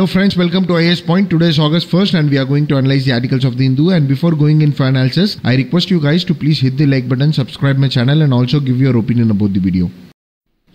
Hello friends, welcome to IS Point. Today is August 1st and we are going to analyze the articles of the Hindu. And before going in for analysis, I request you guys to please hit the like button, subscribe my channel and also give your opinion about the video.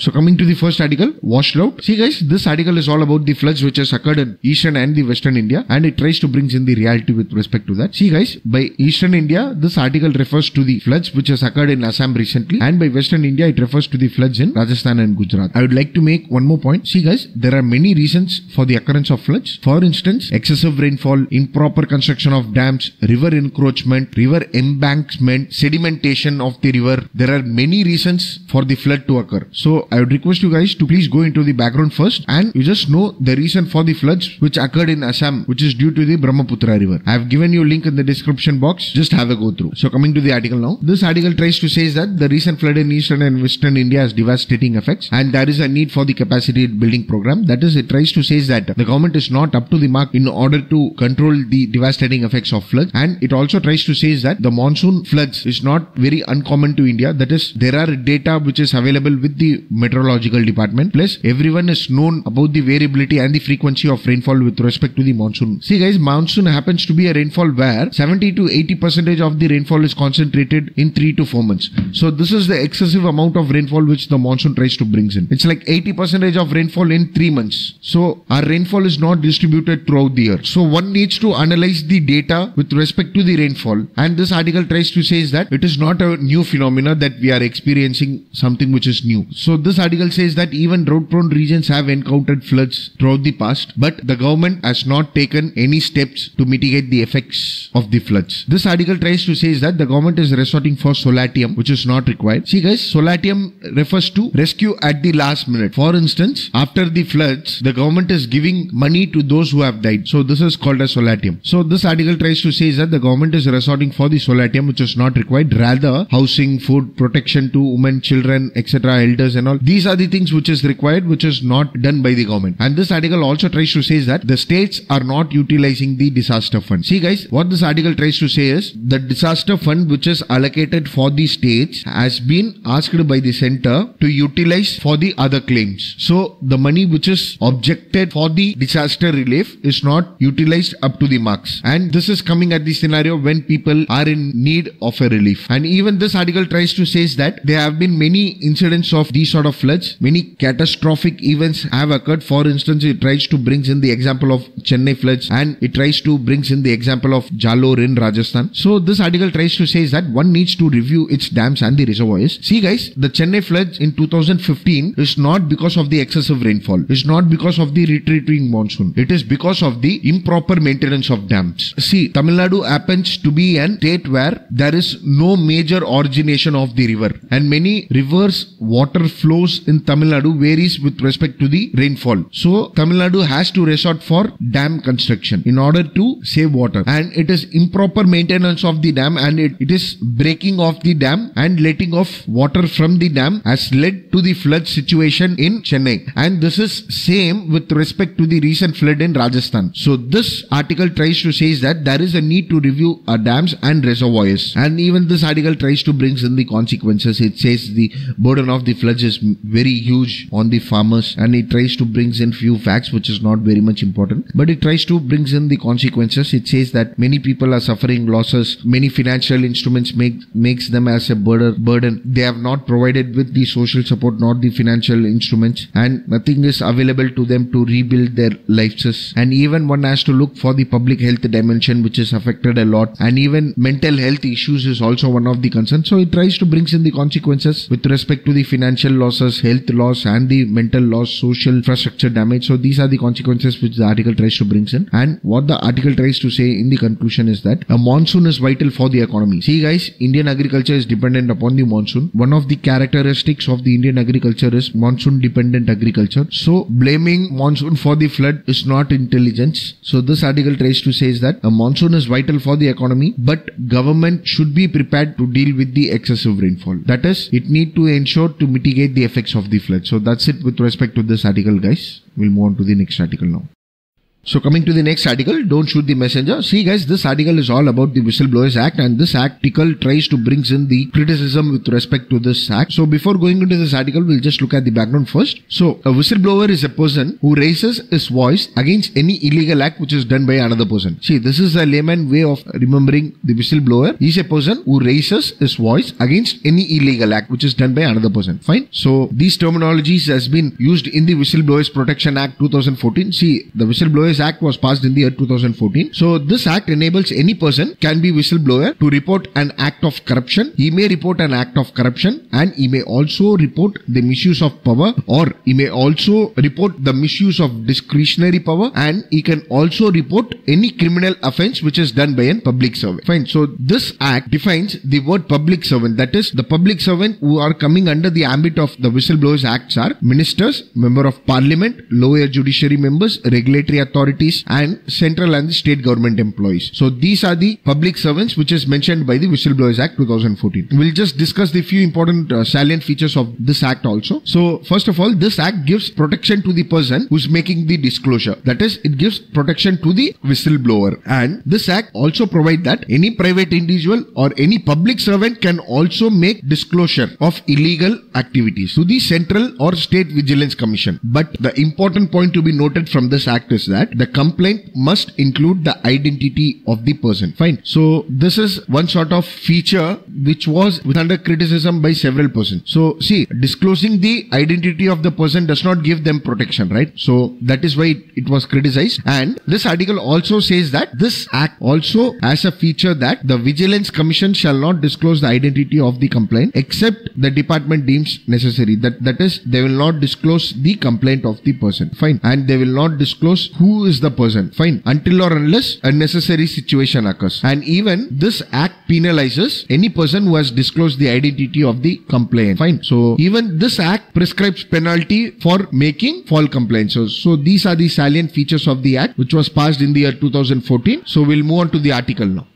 So coming to the first article, washed out. See guys, this article is all about the floods which has occurred in eastern and the western India, and it tries to bring in the reality with respect to that. See guys, by eastern India, this article refers to the floods which has occurred in Assam recently, and by western India, it refers to the floods in Rajasthan and Gujarat. I would like to make one more point. See guys, there are many reasons for the occurrence of floods. For instance, excessive rainfall, improper construction of dams, river encroachment, river embankment, sedimentation of the river. There are many reasons for the flood to occur. So I would request you guys to please go into the background first and you just know the reason for the floods which occurred in Assam, which is due to the Brahmaputra river. I have given you a link in the description box. Just have a go through. So coming to the article now. This article tries to say that the recent flood in eastern and western India has devastating effects and there is a need for the capacity building program. That is, it tries to say that the government is not up to the mark in order to control the devastating effects of floods, and it also tries to say that the monsoon floods is not very uncommon to India. That is, there are data which is available with the meteorological department, plus everyone is known about the variability and the frequency of rainfall with respect to the monsoon. See guys, monsoon happens to be a rainfall where 70 to 80% of the rainfall is concentrated in 3 to 4 months. So this is the excessive amount of rainfall which the monsoon tries to brings in. It's like 80% of rainfall in 3 months. So our rainfall is not distributed throughout the year. So one needs to analyze the data with respect to the rainfall, and this article tries to say that it is not a new phenomena that we are experiencing something which is new. So this article says that even drought-prone regions have encountered floods throughout the past, but the government has not taken any steps to mitigate the effects of the floods. This article tries to say that the government is resorting for solatium, which is not required. See guys, solatium refers to rescue at the last minute. For instance, after the floods, the government is giving money to those who have died. So this is called as solatium. So this article tries to say that the government is resorting for the solatium, which is not required. Rather, housing, food, protection to women, children, etc., elders and all. These are the things which is required, which is not done by the government. And this article also tries to say that the states are not utilizing the disaster fund. See guys, what this article tries to say is the disaster fund which is allocated for the states has been asked by the center to utilize for the other claims. So the money which is objected for the disaster relief is not utilized up to the marks. And this is coming at the scenario when people are in need of a relief. And even this article tries to say that there have been many incidents of these sort of floods. Many catastrophic events have occurred. For instance, it tries to bring in the example of Chennai floods, and it tries to bring in the example of Jalore in Rajasthan. So this article tries to say that one needs to review its dams and the reservoirs. See guys, the Chennai floods in 2015 is not because of the excessive rainfall. It's not because of the retreating monsoon. It is because of the improper maintenance of dams. See, Tamil Nadu happens to be an state where there is no major origination of the river, and many rivers water flows in Tamil Nadu varies with respect to the rainfall. So Tamil Nadu has to resort for dam construction in order to save water, and it is improper maintenance of the dam, and it is breaking of the dam and letting off water from the dam has led to the flood situation in Chennai, and this is same with respect to the recent flood in Rajasthan. So this article tries to say that there is a need to review our dams and reservoirs, and even this article tries to bring in the consequences. It says the burden of the floods is very huge on the farmers, and it tries to bring in few facts which is not very much important, but it tries to bring in the consequences. It says that many people are suffering losses. Many financial instruments makes them as a burden. They have not provided with the social support, not the financial instruments, and nothing is available to them to rebuild their lives. And even one has to look for the public health dimension, which is affected a lot, and even mental health issues is also one of the concerns. So it tries to bring in the consequences with respect to the financial losses, health loss, and the mental loss, social infrastructure damage. So these are the consequences which the article tries to bring in. And what the article tries to say in the conclusion is that a monsoon is vital for the economy. See guys, Indian agriculture is dependent upon the monsoon. One of the characteristics of the Indian agriculture is monsoon dependent agriculture. So blaming monsoon for the flood is not intelligence. So this article tries to say that a monsoon is vital for the economy, but government should be prepared to deal with the excessive rainfall. That is, it need to ensure to mitigate the effects of the flood. So that's it with respect to this article guys. We'll move on to the next article now. So coming to the next article, don't shoot the messenger. See guys, this article is all about the Whistleblowers Act, and this article tries to bring in the criticism with respect to this act. So before going into this article, we'll just look at the background first. So a whistleblower is a person who raises his voice against any illegal act which is done by another person. See, this is a layman way of remembering the whistleblower. He is a person who raises his voice against any illegal act which is done by another person. Fine. So these terminologies has been used in the Whistleblowers Protection Act 2014. See, the Whistleblowers Act was passed in the year 2014. So this act enables any person can be whistleblower to report an act of corruption. He may report an act of corruption, and he may also report the misuse of power, or he may also report the misuse of discretionary power, and he can also report any criminal offense which is done by a public servant. Fine. So this act defines the word public servant. That is, the public servant who are coming under the ambit of the Whistleblowers Acts are ministers, member of parliament, lower judiciary members, regulatory authorities, and central and state government employees. So these are the public servants which is mentioned by the Whistleblowers Act 2014. We'll just discuss the few important salient features of this act also. So first of all, this act gives protection to the person who's making the disclosure. That is, it gives protection to the whistleblower. And this act also provides that any private individual or any public servant can also make disclosure of illegal activities to the Central or State Vigilance Commission. But the important point to be noted from this act is that the complaint must include the identity of the person. Fine. So this is one sort of feature which was under criticism by several persons. So see, disclosing the identity of the person does not give them protection, right? So that is why it was criticized. And this article also says that this act also has a feature that the Vigilance Commission shall not disclose the identity of the complaint except the department deems necessary. That is, they will not disclose the complaint of the person. Fine. And they will not disclose who is the person. Fine. Until or unless a necessary situation occurs. And even this act penalizes any person who has disclosed the identity of the complaint. Fine. So even this act prescribes penalty for making false complaints. So these are the salient features of the act which was passed in the year 2014. So we'll move on to the article now.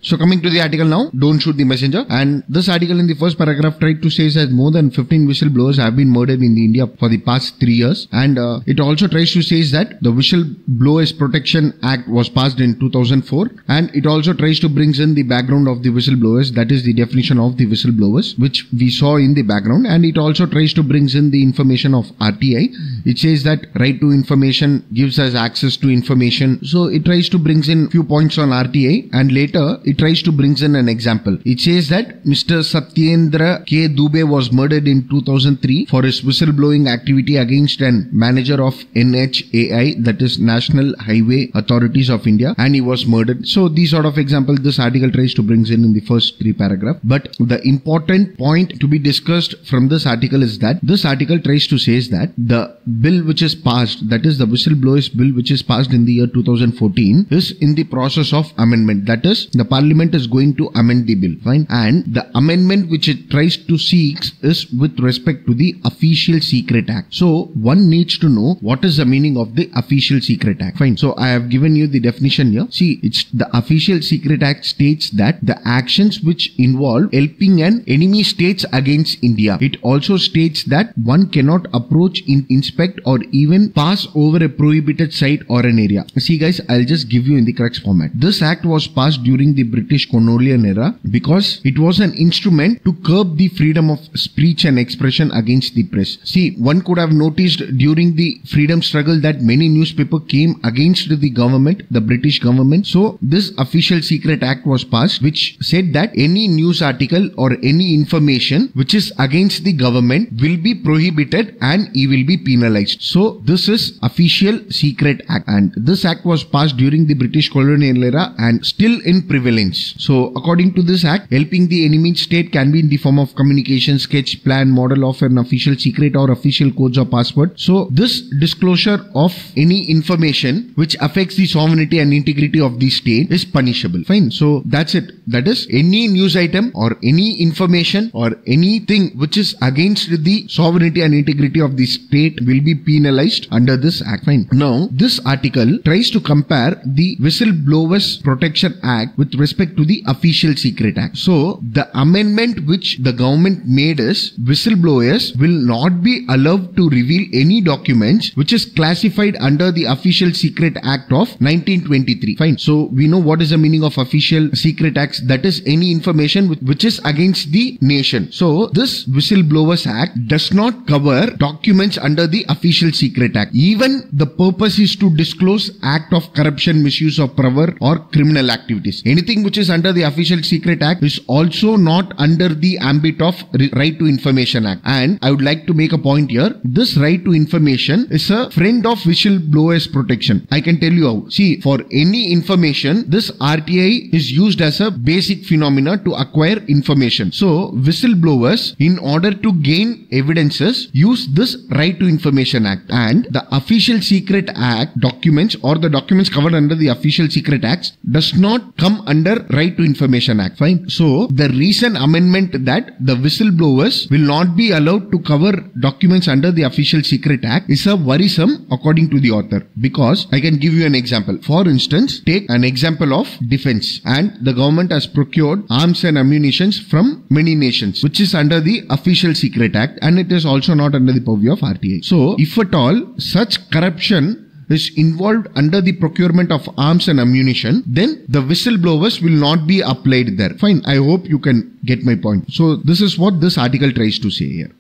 So coming to the article now, don't shoot the messenger. And this article in the first paragraph tried to say that more than 15 whistleblowers have been murdered in India for the past 3 years. And it also tries to say that the Whistleblowers Protection Act was passed in 2004. And it also tries to bring in the background of the whistleblowers, that is the definition of the whistleblowers, which we saw in the background. And it also tries to bring in the information of RTI. It says that right to information gives us access to information. So it tries to bring in few points on RTI, and later it tries to bring in an example. It says that Mr. Satyendra K. Dubey was murdered in 2003 for his whistleblowing activity against an manager of NHAI, that is National Highway Authorities of India, and he was murdered. So these sort of examples this article tries to bring in the first 3 paragraphs. But the important point to be discussed from this article is that this article tries to say that the bill which is passed, that is the whistleblowers bill which is passed in the year 2014, is in the process of amendment. That is, the Parliament is going to amend the bill. Fine. And the amendment which it tries to seek is with respect to the Official Secret Act. So one needs to know what is the meaning of the Official Secret Act. Fine. So I have given you the definition here. See, it's the Official Secret Act states that the actions which involve helping an enemy states against India. It also states that one cannot approach, inspect, or even pass over a prohibited site or an area. See guys, I'll just give you in the correct format. This act was passed during the British colonial era because it was an instrument to curb the freedom of speech and expression against the press. See, one could have noticed during the freedom struggle that many newspapers came against the government, the British government. So this Official Secret Act was passed, which said that any news article or any information which is against the government will be prohibited and he will be penalized. So this is Official Secret Act, and this act was passed during the British colonial era and still in prevalence. So according to this act, helping the enemy state can be in the form of communication, sketch, plan, model of an official secret or official codes or password. So this disclosure of any information which affects the sovereignty and integrity of the state is punishable. Fine. So that's it. That is, any news item or any information or anything which is against the sovereignty and integrity of the state will be penalized under this act. Fine. Now, this article tries to compare the Whistleblowers Protection Act with respect to the Official Secret Act. So the amendment which the government made is whistleblowers will not be allowed to reveal any documents which is classified under the Official Secret Act of 1923. Fine. So we know what is the meaning of Official Secret Acts. That is any information which is against the nation. So this Whistleblowers Act does not cover documents under the Official Secret Act. Even the purpose is to disclose act of corruption, misuse of power or criminal activities. Anything which is under the Official Secret Act is also not under the ambit of Right to Information Act. And I would like to make a point here. This right to information is a friend of whistleblowers protection. I can tell you how. See, for any information, this RTI is used as a basic phenomena to acquire information. So whistleblowers, in order to gain evidences, use this Right to Information Act. And the Official Secret Act documents or the documents covered under the Official Secret Acts does not come under Right to Information Act. Fine. So the recent amendment that the whistleblowers will not be allowed to cover documents under the Official Secret Act is a worrisome according to the author, because I can give you an example. For instance, take an example of defense, and the government has procured arms and ammunitions from many nations, which is under the Official Secret Act, and it is also not under the purview of RTI. So if at all such corruption is involved under the procurement of arms and ammunition, then the whistleblowers will not be applied there. Fine. I hope you can get my point. So this is what this article tries to say here.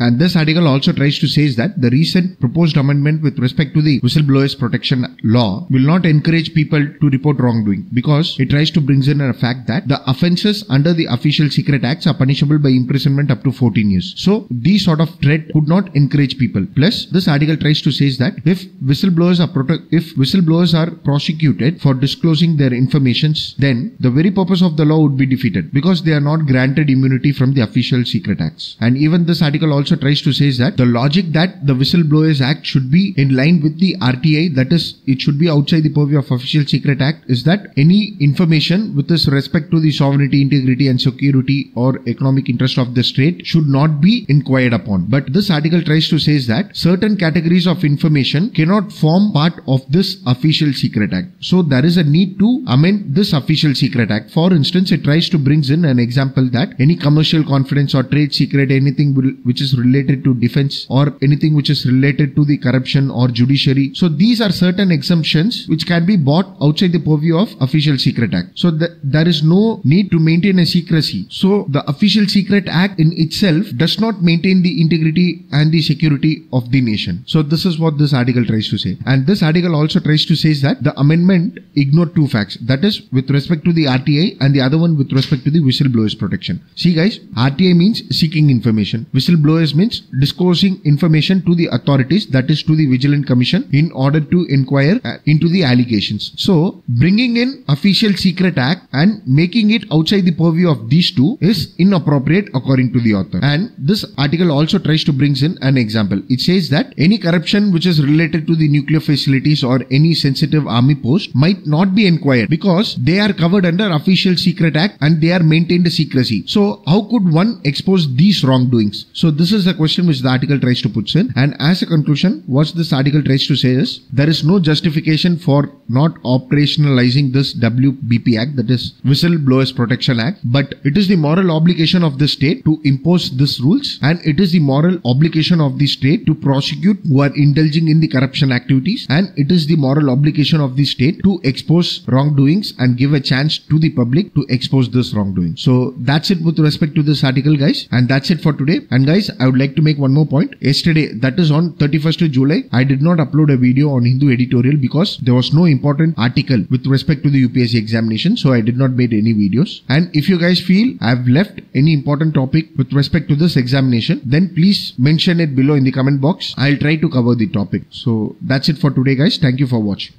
And this article also tries to say that the recent proposed amendment with respect to the whistleblowers protection law will not encourage people to report wrongdoing, because it tries to bring in a fact that the offences under the Official Secret Acts are punishable by imprisonment up to 14 years. So these sort of threat would not encourage people. Plus, this article tries to say that if whistleblowers are prosecuted for disclosing their informations, then the very purpose of the law would be defeated, because they are not granted immunity from the Official Secret Acts. And even this article also tries to say that the logic that the Whistleblowers Act should be in line with the RTI, that is, it should be outside the purview of Official Secret Act, is that any information with respect to the sovereignty, integrity and security or economic interest of the state should not be inquired upon. But this article tries to say that certain categories of information cannot form part of this Official Secret Act. So there is a need to amend this Official Secret Act. For instance, it tries to bring in an example that any commercial confidence or trade secret, anything which is related to defense or anything which is related to the corruption or judiciary. So these are certain exemptions which can be bought outside the purview of Official Secret Act. So there is no need to maintain a secrecy. So the Official Secret Act in itself does not maintain the integrity and the security of the nation. So this is what this article tries to say. And this article also tries to say that the amendment ignored two facts. That is with respect to the RTI and the other one with respect to the whistleblowers protection. See guys, RTI means seeking information. Whistleblowers means disclosing information to the authorities, that is to the Vigilant Commission, in order to inquire into the allegations. So bringing in Official Secret Act and making it outside the purview of these two is inappropriate according to the author. And this article also tries to bring in an example. It says that any corruption which is related to the nuclear facilities or any sensitive army post might not be inquired because they are covered under Official Secret Act and they are maintained secrecy. So how could one expose these wrongdoings? So this is the question which the article tries to put in. And as a conclusion, what this article tries to say is there is no justification for not operationalizing this WBP Act, that is Whistleblowers Protection Act, but it is the moral obligation of the state to impose these rules, and it is the moral obligation of the state to prosecute who are indulging in the corruption activities, and it is the moral obligation of the state to expose wrongdoings and give a chance to the public to expose this wrongdoing. So that's it with respect to this article guys, and that's it for today. And guys, I would like to make one more point. Yesterday, that is on 31st of July, I did not upload a video on Hindu editorial because there was no important article with respect to the UPSC examination, so I did not make any videos. And if you guys feel I have left any important topic with respect to this examination, then please mention it below in the comment box. I'll try to cover the topic. So that's it for today guys. Thank you for watching.